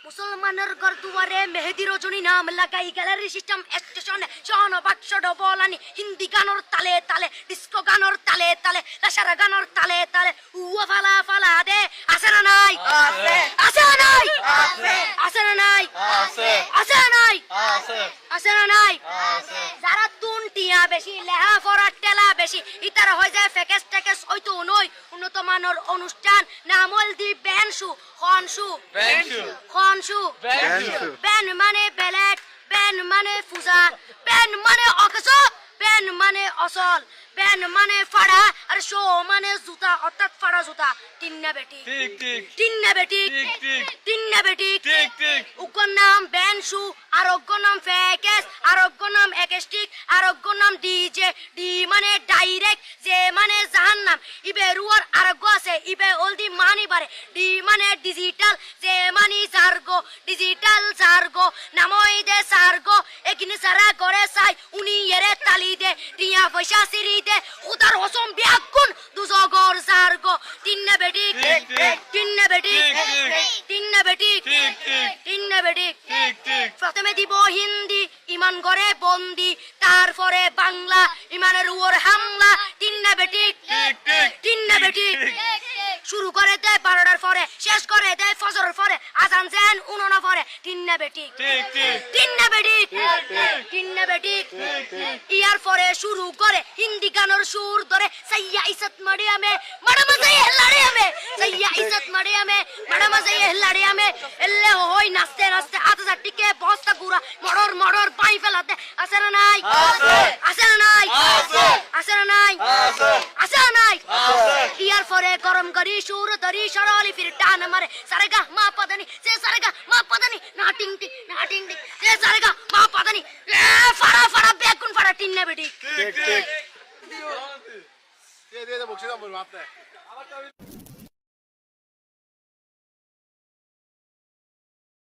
মুসলমানের ঘর দুয়ারে মেহেদি রজনী নাম লাগাই গ্যালারি সিস্টেম স্টেশনে শহন বাক্স ডবলানি হিন্দি গানোর তালে তালে ডিস্কো গানোর তালে তালে লাসারা গানোর তালে তালে উয়া ফালা ফালা দে আছে না নাই আছে আছে না নাই আছে আছে না নাই আছে আছে না নাই আছে আছে না নাই আছে যারা তুনটিয়া বেশি লেহা ফরা টেলা বেশি ইতারা হয়ে যায় ফেকেস টেকেস হয়তো নয় উন্নত মানের অনুষ্ঠান নামল দি বেনশু খনশু খনশু বেন মানে বেলেট বেন মানে ফুজা বেন মানে অকস বেন মানে অসল বেন মানে ফাড়া আর শো মানে জুতা অর্থাৎ ফাড়া জুতা তিন্না বেটি ঠিক ঠিক তিন্না বেটি ঠিক ঠিক তিন্না বেটি ঠিক ঠিক উকর নাম বেনশু আরোগ্য নাম ফেকেস আরোগ্য নাম একেস্টিক আরোগ্য নাম ডিজে ডি মানে ডাইরেক্ট যে মানে জাহান্নাম ইবে রুয়ার আরোগ্য আছে ইবে অলদি মানি বারে ডি মানে ডিজিটাল যে মানি সার্গো ডিজিটাল সার্গো নামই দে সার্গো একিনি সারা করে সাই উনি এরে তালি দে টিয়া পয়সা সিরি দে উদার হসম বিয়াকুন দুজগর সার্গো তিন্না বেটি ঠিক ঠিক তিন্না বেটি ঠিক ঠিক তিন্না বেটি ঠিক ঠিক তিন্না বেটি ঠিক ঠিক প্রথমে দিব হিন্দি ইমান করে বন্দি তারপরে বাংলা ইমানের উপর হামলা তিন্না বেটি ঠিক ঠিক তিন্না বেটি শুরু করে দেয় 12টার পরে শেষ করে দেয় ফজরের পরে আজান যেন উননা পরে তিন্না বেটি ঠিক ঠিক তিন্না বেটি ঠিক ঠিক তিন্না বেটি ঠিক ঠিক ইয়ার পরে শুরু করে হিন্দি গানের সুর ধরে সাইয়া ইজ্জত মারিয়া মে ম্যাডাম যাই হেলাড়িয়া মে সাইয়া ইজ্জত মারিয়া মে ম্যাডাম যাই হেলাড়িয়া মে এলে হই নাচতে নাচতে আধা টিকে বস্তা গুড়া মড়র মড়র পাই ফেলাতে আছে না নাই আছে আছে না নাই আছে আছে না নাই আছে আছে না নাই আছে ইয়ার পরে গরম করি সুর ধরি সরলি ফির টান মারে সারেগা মা পদানি সে সারেগা মা পদানি না টিং টিং না টিং টিং সে সারেগা মা পদানি ফাড়া ফাড়া বেগুন ফাড়া টিন্না বেটি ঠিক ঠিক দিয়ে বকশিস বলবো আপনি